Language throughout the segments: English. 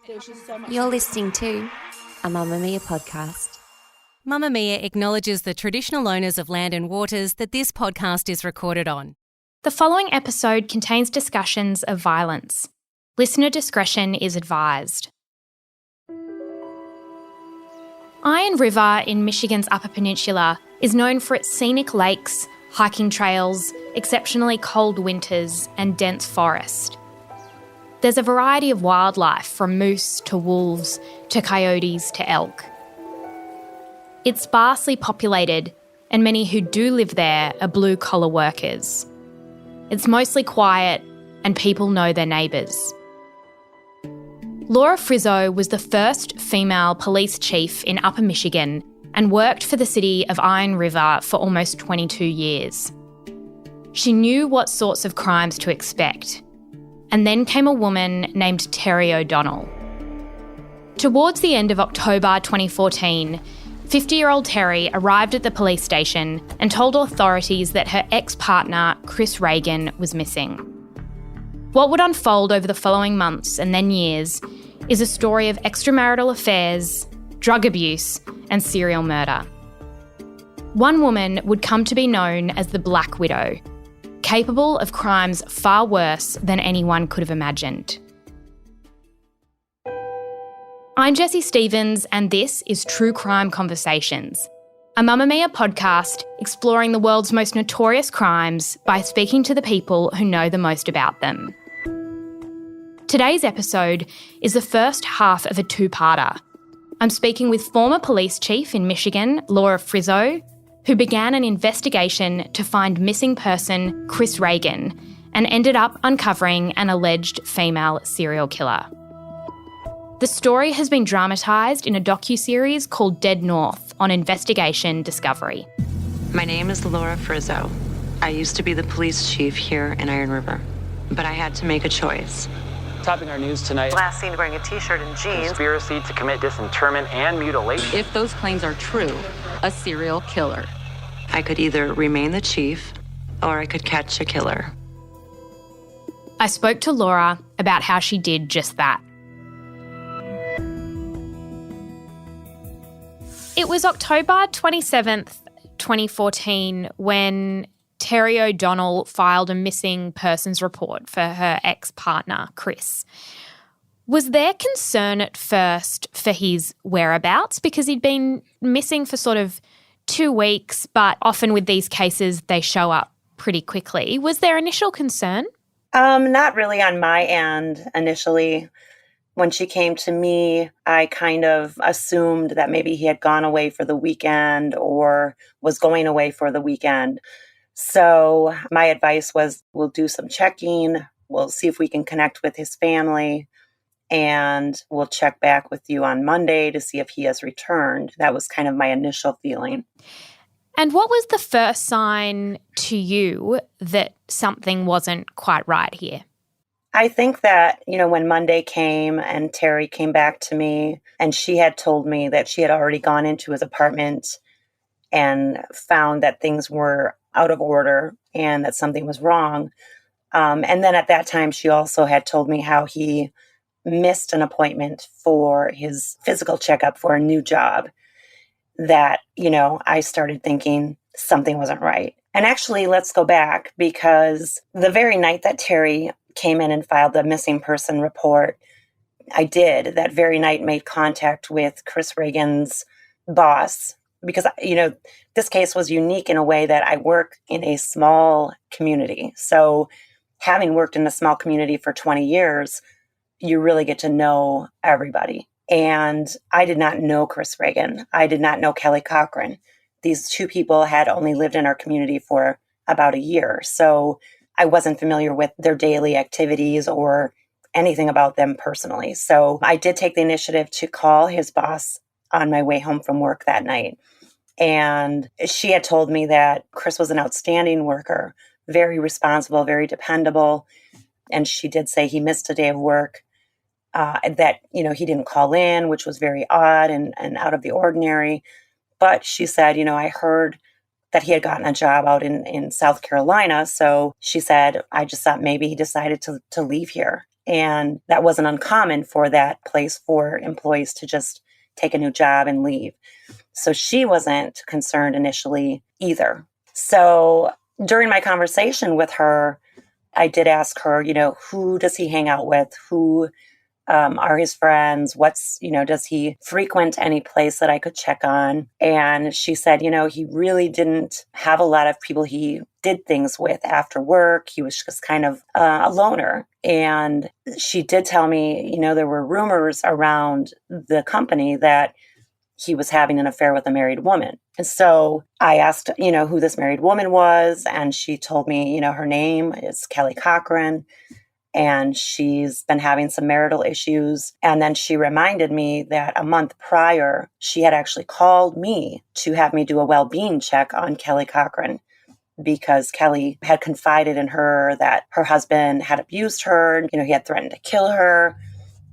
There's just so much. You're listening to a Mamma Mia podcast. Mamma Mia acknowledges the traditional owners of land and waters that this podcast is recorded on. The following episode contains discussions of violence. Listener discretion is advised. Iron River in Michigan's Upper Peninsula is known for its scenic lakes, hiking trails, exceptionally cold winters, and dense forest. There's a variety of wildlife, from moose to wolves to coyotes to elk. It's sparsely populated, and many who do live there are blue-collar workers. It's mostly quiet, and people know their neighbours. Laura Frizzo was the first female police chief in Upper Michigan and worked for the city of Iron River for almost 22 years. She knew what sorts of crimes to expect. And then came a woman named Terri O'Donnell. Towards the end of October 2014, 50-year-old Terri arrived at the police station and told authorities that her ex-partner, Chris Reagan, was missing. What would unfold over the following months and then years is a story of extramarital affairs, drug abuse, and serial murder. One woman would come to be known as the Black Widow, capable of crimes far worse than anyone could have imagined. I'm Jessie Stevens, and this is True Crime Conversations, a Mamma Mia podcast exploring the world's most notorious crimes by speaking to the people who know the most about them. Today's episode is the first half of a two-parter. I'm speaking with former police chief in Michigan, Laura Frizzo, who began an investigation to find missing person Chris Reagan and ended up uncovering an alleged female serial killer. The story has been dramatised in a docuseries called Dead North on Investigation Discovery. My name is Laura Frizzo. I used to be the police chief here in Iron River, but I had to make a choice. Topping our news tonight. Last seen wearing a t-shirt and jeans. Conspiracy to commit disinterment and mutilation. If those claims are true, a serial killer. I could either remain the chief or I could catch a killer. I spoke to Laura about how she did just that. It was October 27th, 2014, when Terri O'Donnell filed a missing persons report for her ex-partner, Chris. Was there concern at first for his whereabouts? Because he'd been missing for sort of 2 weeks, but often with these cases, they show up pretty quickly. Was there initial concern? Not really on my end initially. When she came to me, I kind of assumed that maybe he had gone away for the weekend or was going away for the weekend. So my advice was, we'll do some checking. We'll see if we can connect with his family. And we'll check back with you on Monday to see if he has returned. That was kind of my initial feeling. And what was the first sign to you that something wasn't quite right here? I think that, when Monday came and Terri came back to me and she had told me that she had already gone into his apartment and found that things were out of order and that something was wrong. And then at that time, she also had told me how he missed an appointment for his physical checkup for a new job, that, I started thinking something wasn't right. And actually, let's go back, because the very night that Terri came in and filed the missing person report, I did that very night made contact with Chris Reagan's boss, because, this case was unique in a way that I work in a small community. So having worked in a small community for 20 years, you really get to know everybody. And I did not know Chris Reagan. I did not know Kelly Cochran. These two people had only lived in our community for about a year. So I wasn't familiar with their daily activities or anything about them personally. So I did take the initiative to call his boss on my way home from work that night. And she had told me that Chris was an outstanding worker, very responsible, very dependable. And she did say he missed a day of work, that, he didn't call in, which was very odd and out of the ordinary. But she said, I heard that he had gotten a job out in South Carolina. So she said, I just thought maybe he decided to leave here. And that wasn't uncommon for that place for employees to just take a new job and leave. So she wasn't concerned initially either. So during my conversation with her, I did ask her, who does he hang out with? Who are his friends? Does he frequent any place that I could check on? And she said, he really didn't have a lot of people he did things with after work. He was just kind of a loner. And she did tell me, there were rumors around the company that he was having an affair with a married woman. And so I asked, who this married woman was. And she told me, her name is Kelly Cochran. And she's been having some marital issues. And then she reminded me that a month prior, she had actually called me to have me do a well-being check on Kelly Cochran because Kelly had confided in her that her husband had abused her. He had threatened to kill her.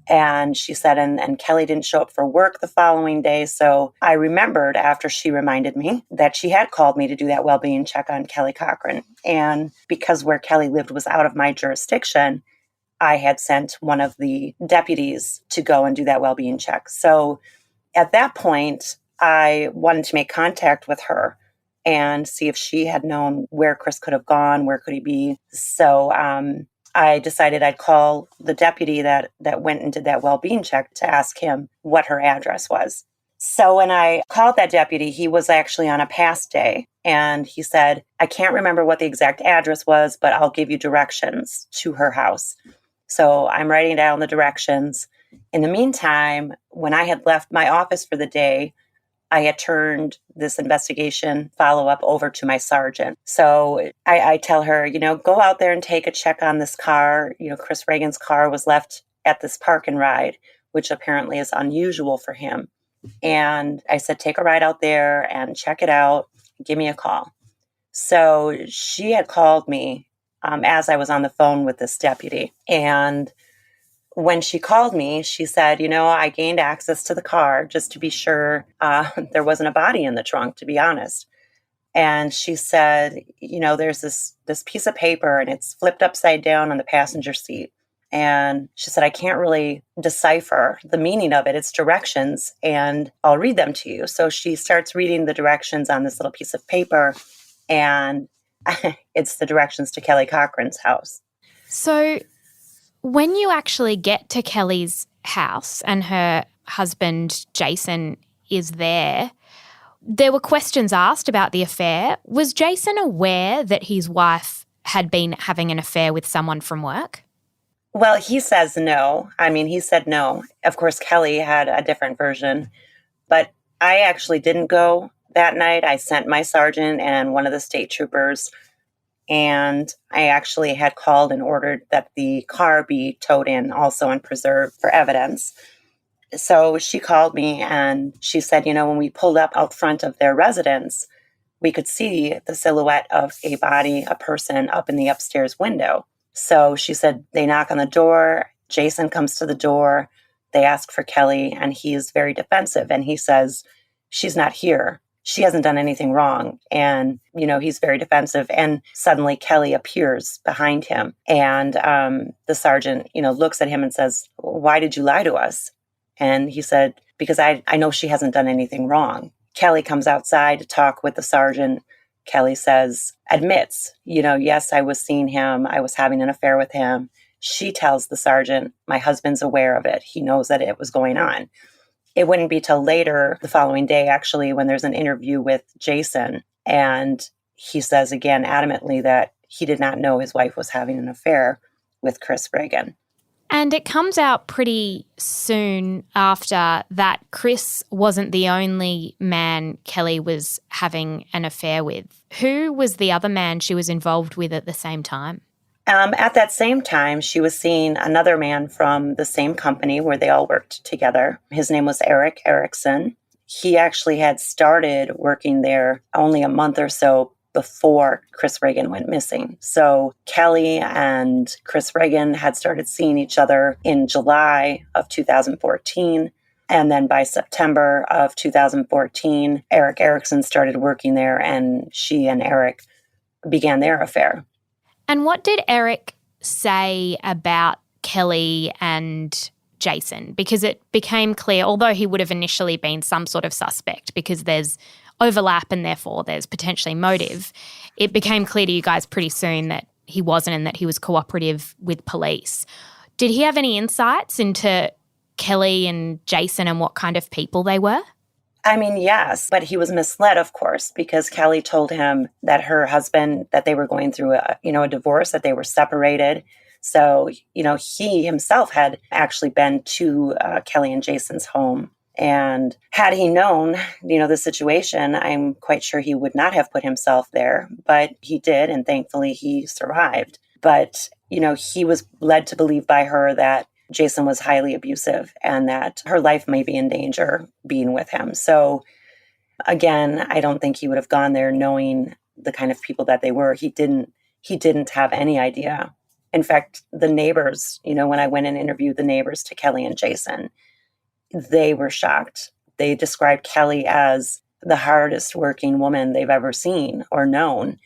And she said, and Kelly didn't show up for work the following day. So I remembered after she reminded me that she had called me to do that well-being check on Kelly Cochran. And because where Kelly lived was out of my jurisdiction, I had sent one of the deputies to go and do that well-being check. So at that point, I wanted to make contact with her and see if she had known where Chris could have gone, where could he be. So I decided I'd call the deputy that went and did that well-being check to ask him what her address was. So when I called that deputy, he was actually on a past day. And he said, I can't remember what the exact address was, but I'll give you directions to her house. So I'm writing down the directions. In the meantime, when I had left my office for the day, I had turned this investigation follow-up over to my sergeant. So I tell her, go out there and take a check on this car. Chris Reagan's car was left at this park and ride, which apparently is unusual for him. And I said, take a ride out there and check it out. Give me a call. So she had called me as I was on the phone with this deputy. And when she called me, she said, I gained access to the car just to be sure there wasn't a body in the trunk, to be honest. And she said, there's this piece of paper and it's flipped upside down on the passenger seat. And she said, I can't really decipher the meaning of it. It's directions and I'll read them to you. So she starts reading the directions on this little piece of paper and it's the directions to Kelly Cochran's house. So when you actually get to Kelly's house and her husband, Jason, is there were questions asked about the affair. Was Jason aware that his wife had been having an affair with someone from work? Well, he says no. He said no. Of course, Kelly had a different version. But I actually didn't go that night. I sent my sergeant and one of the state troopers. And I actually had called and ordered that the car be towed in also and preserved for evidence. So she called me and she said, when we pulled up out front of their residence, we could see the silhouette of a body, a person up in the upstairs window. So she said, they knock on the door. Jason comes to the door. They ask for Kelly and he is very defensive. And he says, she's not here. She hasn't done anything wrong. And, he's very defensive. And suddenly Kelly appears behind him. And the sergeant, looks at him and says, why did you lie to us? And he said, because I know she hasn't done anything wrong. Kelly comes outside to talk with the sergeant. Kelly admits, yes, I was seeing him. I was having an affair with him. She tells the sergeant, my husband's aware of it. He knows that it was going on. It wouldn't be till later the following day, actually, when there's an interview with Jason. And he says again adamantly that he did not know his wife was having an affair with Chris Reagan. And it comes out pretty soon after that Chris wasn't the only man Kelly was having an affair with. Who was the other man she was involved with at the same time? At that same time, she was seeing another man from the same company where they all worked together. His name was Eric Erickson. He actually had started working there only a month or so before Chris Reagan went missing. So Kelly and Chris Reagan had started seeing each other in July of 2014. And then by September of 2014, Eric Erickson started working there and she and Eric began their affair. And what did Eric say about Kelly and Jason? Because it became clear, although he would have initially been some sort of suspect because there's overlap and therefore there's potentially motive, it became clear to you guys pretty soon that he wasn't and that he was cooperative with police. Did he have any insights into Kelly and Jason and what kind of people they were? I mean, yes, but he was misled, of course, because Kelly told him that her husband, that they were going through a divorce, that they were separated. So, he himself had actually been to Kelly and Jason's home. And had he known, the situation, I'm quite sure he would not have put himself there, but he did. And thankfully he survived. But, he was led to believe by her that Jason was highly abusive and that her life may be in danger being with him. So again, I don't think he would have gone there knowing the kind of people that they were. He didn't have any idea. In fact, the neighbors, when I went and interviewed the neighbors to Kelly and Jason, they were shocked. They described Kelly as the hardest working woman they've ever seen or known.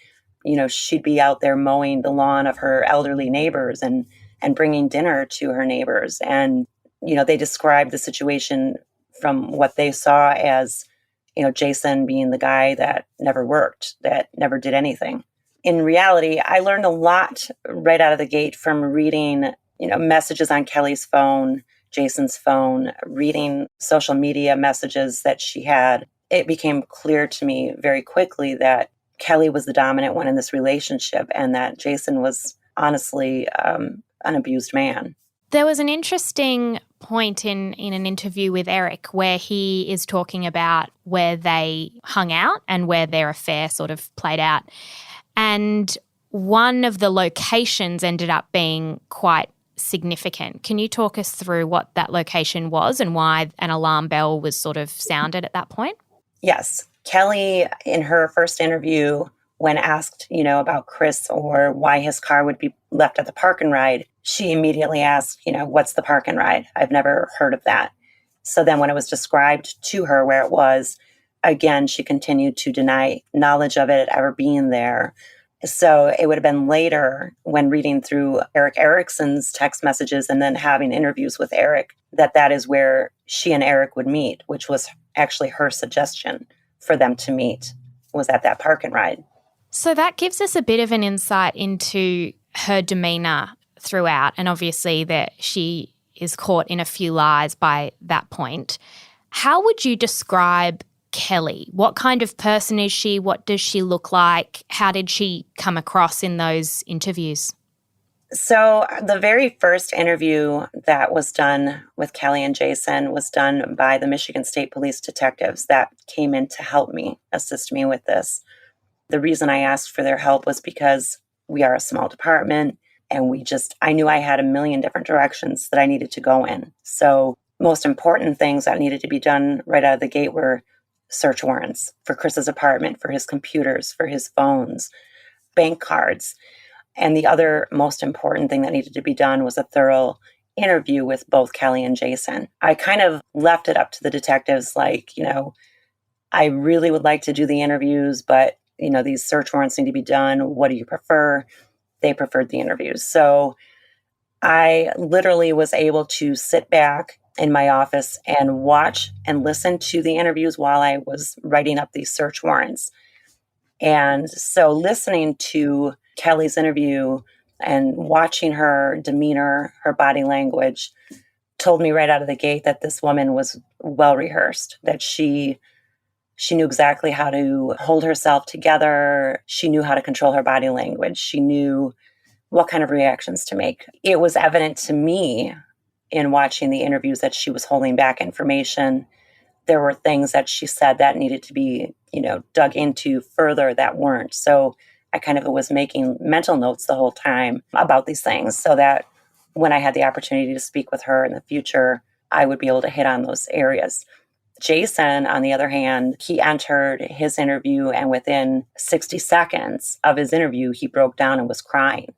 She'd be out there mowing the lawn of her elderly neighbors and bringing dinner to her neighbors. And, they described the situation from what they saw as, Jason being the guy that never worked, that never did anything. In reality, I learned a lot right out of the gate from reading, messages on Kelly's phone, Jason's phone, reading social media messages that she had. It became clear to me very quickly that Kelly was the dominant one in this relationship and that Jason was honestly an abused man. There was an interesting point in an interview with Eric where he is talking about where they hung out and where their affair sort of played out. And one of the locations ended up being quite significant. Can you talk us through what that location was and why an alarm bell was sort of sounded at that point? Yes. Kelly, in her first interview, when asked, about Chris or why his car would be left at the park and ride, she immediately asked, what's the park and ride? I've never heard of that. So then when it was described to her where it was, again, she continued to deny knowledge of it ever being there. So it would have been later when reading through Eric Erickson's text messages and then having interviews with Eric, that is where she and Eric would meet, which was actually her suggestion for them to meet, was at that park and ride. So that gives us a bit of an insight into her demeanour throughout, and obviously that she is caught in a few lies by that point. How would you describe Kelly? What kind of person is she? What does she look like? How did she come across in those interviews? So the very first interview that was done with Kelly and Jason was done by the Michigan State Police detectives that came in to help me, assist me with this. The reason I asked for their help was because we are a small department and I knew I had a million different directions that I needed to go in. So most important things that needed to be done right out of the gate were search warrants for Chris's apartment, for his computers, for his phones, bank cards. And the other most important thing that needed to be done was a thorough interview with both Kelly and Jason. I kind of left it up to the detectives like, I really would like to do the interviews, but, these search warrants need to be done. What do you prefer? They preferred the interviews. So I literally was able to sit back in my office and watch and listen to the interviews while I was writing up these search warrants. And so listening to Kelly's interview and watching her demeanor, her body language, told me right out of the gate that this woman was well rehearsed, that she knew exactly how to hold herself together. She knew how to control her body language. She knew what kind of reactions to make. It was evident to me in watching the interviews that she was holding back information. There were things that she said that needed to be, dug into further that weren't. So I kind of was making mental notes the whole time about these things so that when I had the opportunity to speak with her in the future, I would be able to hit on those areas. Jason, on the other hand, he entered his interview and within 60 seconds of his interview, he broke down and was crying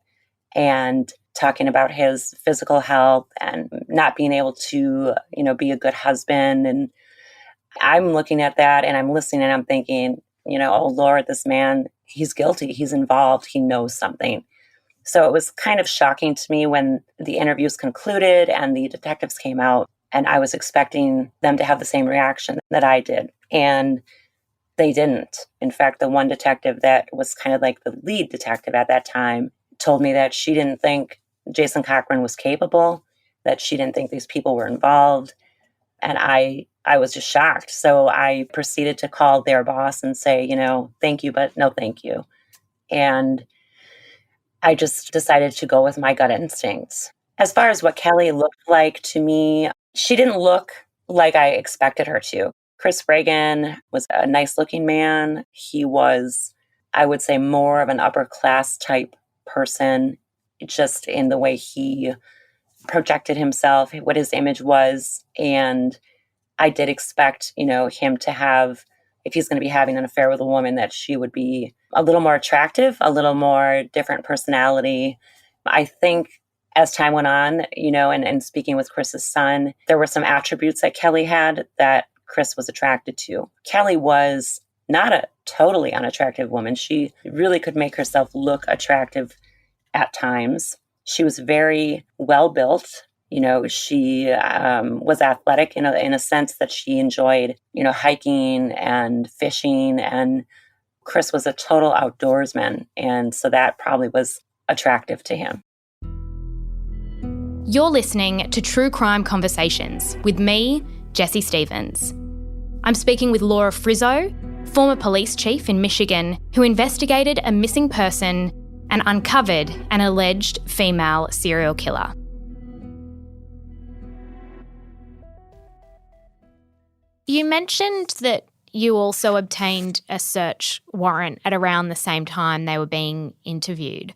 and talking about his physical health and not being able to, be a good husband. And I'm looking at that and I'm listening and I'm thinking, oh Lord, this man, he's guilty. He's involved. He knows something. So it was kind of shocking to me when the interviews concluded and the detectives came out, and I was expecting them to have the same reaction that I did. And they didn't. In fact, the one detective that was kind of like the lead detective at that time told me that she didn't think Jason Cochran was capable, that she didn't think these people were involved. And I was just shocked. So I proceeded to call their boss and say, thank you, but no thank you. And I just decided to go with my gut instincts. As far as what Kelly looked like to me, she didn't look like I expected her to. Chris Reagan was a nice looking man. He was, I would say, more of an upper class type person, just in the way he projected himself, what his image was. And I did expect, him to have, if he's going to be having an affair with a woman, that she would be a little more attractive, a little more different personality. I think as time went on, and speaking with Chris's son, there were some attributes that Kelly had that Chris was attracted to. Kelly was not a totally unattractive woman. She really could make herself look attractive at times. She was very well built. She was athletic in a sense that she enjoyed, hiking and fishing. And Chris was a total outdoorsman. And so that probably was attractive to him. You're listening to True Crime Conversations with me, Jessie Stevens. I'm speaking with Laura Frizzo, former police chief in Michigan, who investigated a missing person and uncovered an alleged female serial killer. You mentioned that you also obtained a search warrant at around the same time they were being interviewed.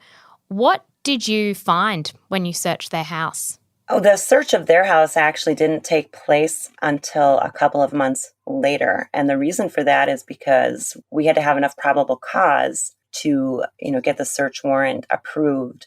What did you find when you searched their house? Oh, the search of their house actually didn't take place until a couple of months later. And the reason for that is because we had to have enough probable cause to, get the search warrant approved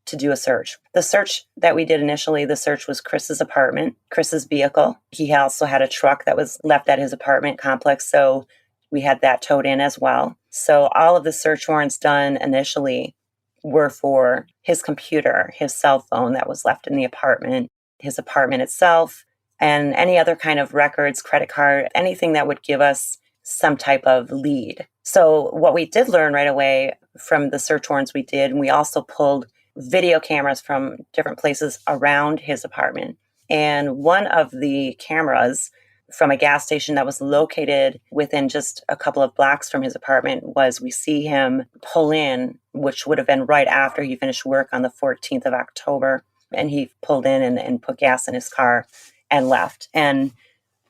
to do a search. The search that we did initially, the search was Chris's apartment, Chris's vehicle. He also had a truck that was left at his apartment complex, so we had that towed in as well. So all of the search warrants done initially were for his computer, his cell phone that was left in the apartment, his apartment itself, and any other kind of records, credit card, anything that would give us some type of lead. So what we did learn right away from the search warrants we did, we also pulled video cameras from different places around his apartment. And one of the cameras from a gas station that was located within just a couple of blocks from his apartment was we see him pull in, which would have been right after he finished work on the 14th of October. And he pulled in and put gas in his car and left. And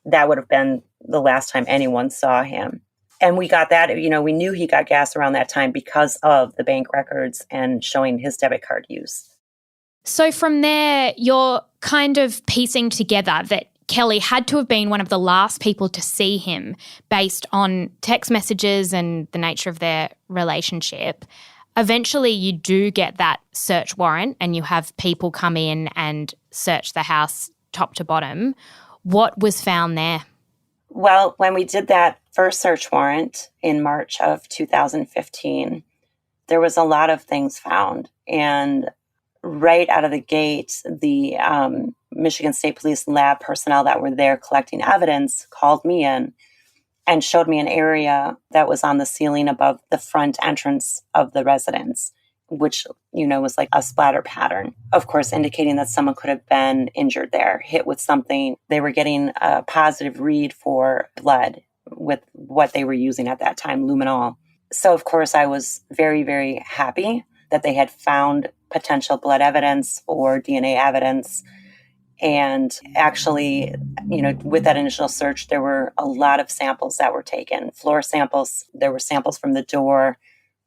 that would have been the last time anyone saw him. And we got that, we knew he got gas around that time because of the bank records and showing his debit card use. So from there, you're kind of piecing together that Kelly had to have been one of the last people to see him based on text messages and the nature of their relationship. Eventually, you do get that search warrant and you have people come in and search the house top to bottom. What was found there? Well, when we did that first search warrant in March of 2015, there was a lot of things found. And right out of the gate, the Michigan State Police lab personnel that were there collecting evidence called me in and showed me an area that was on the ceiling above the front entrance of the residence, which, was like a splatter pattern, of course, indicating that someone could have been injured there, hit with something. They were getting a positive read for blood with what they were using at that time, luminol. So, of course, I was very, very happy that they had found potential blood evidence or DNA evidence. And actually, with that initial search, there were a lot of samples that were taken, floor samples. There were samples from the door.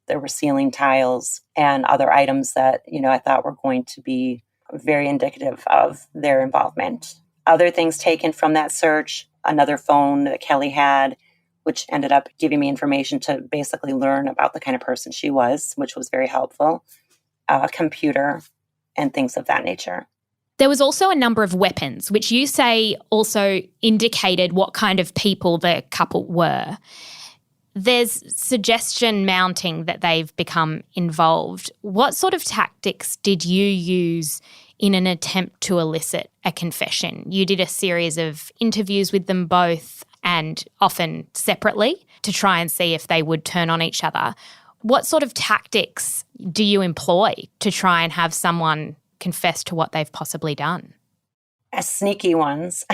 There were ceiling tiles and other items that, I thought were going to be very indicative of their involvement. Other things taken from that search, another phone that Kelly had, which ended up giving me information to basically learn about the kind of person she was, which was very helpful, a computer, and things of that nature. There was also a number of weapons, which you say also indicated what kind of people the couple were. There's suggestion mounting that they've become involved. What sort of tactics did you use in an attempt to elicit a confession? You did a series of interviews with them both and often separately to try and see if they would turn on each other. What sort of tactics do you employ to try and have someone confess to what they've possibly done? Sneaky ones.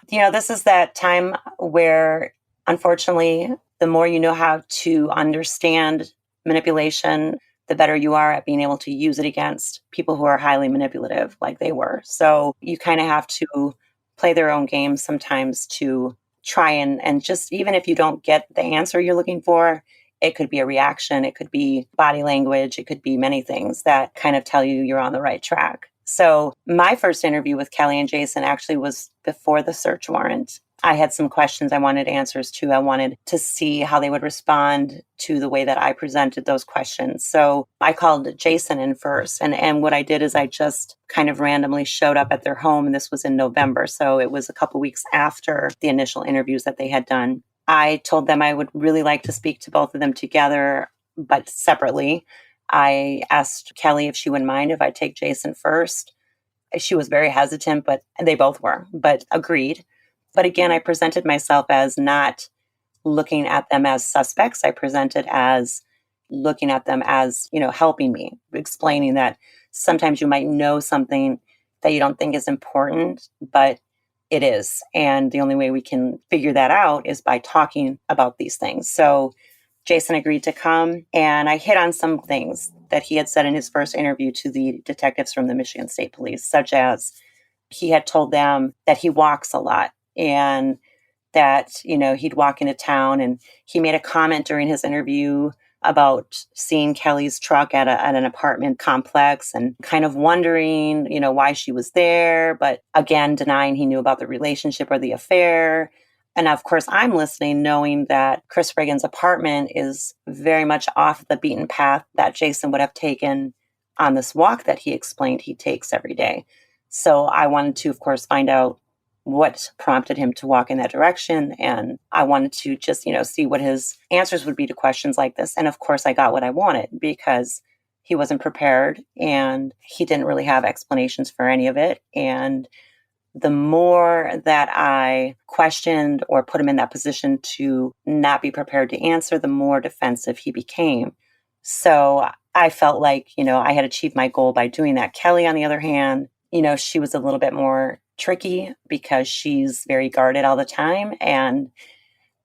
This is that time where, unfortunately, the more you know how to understand manipulation, the better you are at being able to use it against people who are highly manipulative like they were. So you kind of have to play their own game sometimes to try and just, even if you don't get the answer you're looking for, it could be a reaction, it could be body language, it could be many things that kind of tell you you're on the right track. So my first interview with Kelly and Jason actually was before the search warrant. I had some questions I wanted answers to. I wanted to see how they would respond to the way that I presented those questions. So I called Jason in first. And what I did is I just kind of randomly showed up at their home. And this was in November. So it was a couple weeks after the initial interviews that they had done. I told them I would really like to speak to both of them together, but separately. I asked Kelly if she wouldn't mind if I take Jason first. She was very hesitant, but they both were, but agreed. But again, I presented myself as not looking at them as suspects. I presented as looking at them as, helping me, explaining that sometimes you might know something that you don't think is important, but it is. And the only way we can figure that out is by talking about these things. So Jason agreed to come, and I hit on some things that he had said in his first interview to the detectives from the Michigan State Police, such as he had told them that he walks a lot and that, he'd walk into town, and he made a comment during his interview about seeing Kelly's truck at an apartment complex and kind of wondering, why she was there, but again, denying he knew about the relationship or the affair. And of course, I'm listening, knowing that Chris Reagan's apartment is very much off the beaten path that Jason would have taken on this walk that he explained he takes every day. So I wanted to, of course, find out what prompted him to walk in that direction. And I wanted to just, see what his answers would be to questions like this. And of course, I got what I wanted because he wasn't prepared and he didn't really have explanations for any of it. And the more that I questioned or put him in that position to not be prepared to answer, the more defensive he became. So I felt like, I had achieved my goal by doing that. Kelly, on the other hand, she was a little bit more tricky because she's very guarded all the time. And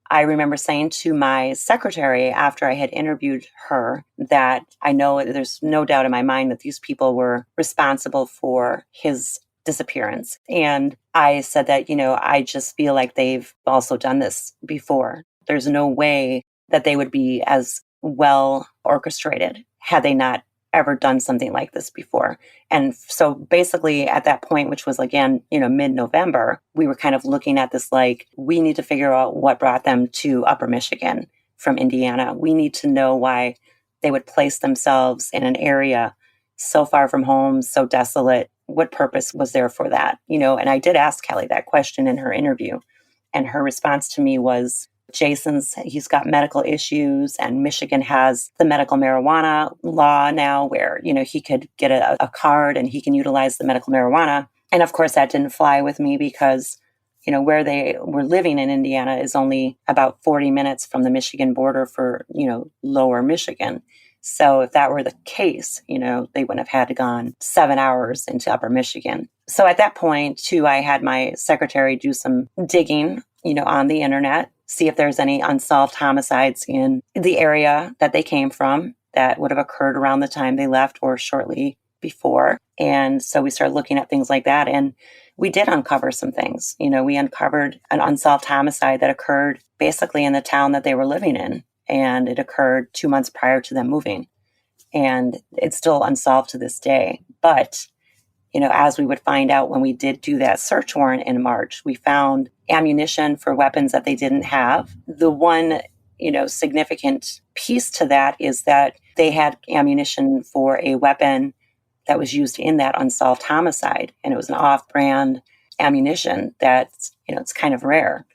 I remember saying to my secretary after I had interviewed her that I know there's no doubt in my mind that these people were responsible for his disappearance. And I said that, I just feel like they've also done this before. There's no way that they would be as well orchestrated had they not ever done something like this before. And so basically at that point, which was again, mid-November, we were kind of looking at this like, we need to figure out what brought them to Upper Michigan from Indiana. We need to know why they would place themselves in an area so far from home, so desolate. What purpose was there for that? And I did ask Kelly that question in her interview. And her response to me was, he's got medical issues, and Michigan has the medical marijuana law now where, he could get a card and he can utilize the medical marijuana. And of course, that didn't fly with me because, where they were living in Indiana is only about 40 minutes from the Michigan border for, lower Michigan. So if that were the case, they wouldn't have had to gone 7 hours into Upper Michigan. So at that point, too, I had my secretary do some digging, on the internet, see if there's any unsolved homicides in the area that they came from that would have occurred around the time they left or shortly before. And so we started looking at things like that. And we did uncover some things. We uncovered an unsolved homicide that occurred basically in the town that they were living in. And it occurred 2 months prior to them moving. And it's still unsolved to this day. But, as we would find out when we did do that search warrant in March, we found ammunition for weapons that they didn't have. The one, significant piece to that is that they had ammunition for a weapon that was used in that unsolved homicide. And it was an off-brand ammunition that, it's kind of rare.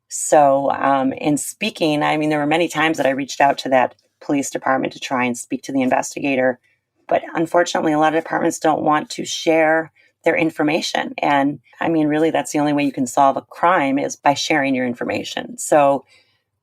So in speaking, I mean, there were many times that I reached out to that police department to try and speak to the investigator. But unfortunately, a lot of departments don't want to share their information. And I mean, really, that's the only way you can solve a crime is by sharing your information. So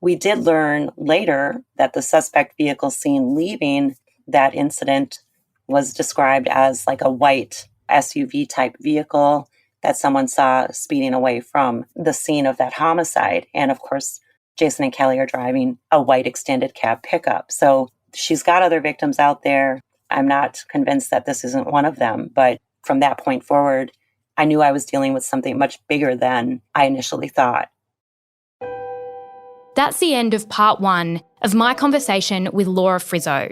we did learn later that the suspect vehicle seen leaving that incident was described as like a white SUV type vehicle that someone saw speeding away from the scene of that homicide. And of course, Jason and Kelly are driving a white extended cab pickup. So she's got other victims out there. I'm not convinced that this isn't one of them. But from that point forward, I knew I was dealing with something much bigger than I initially thought. That's the end of part 1 of my conversation with Laura Frizzo.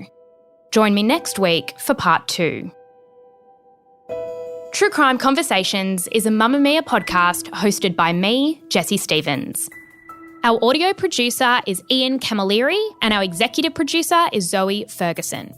Join me next week for part 2. True Crime Conversations is a Mamma Mia podcast hosted by me, Jessie Stevens. Our audio producer is Ian Camilleri and our executive producer is Zoe Ferguson.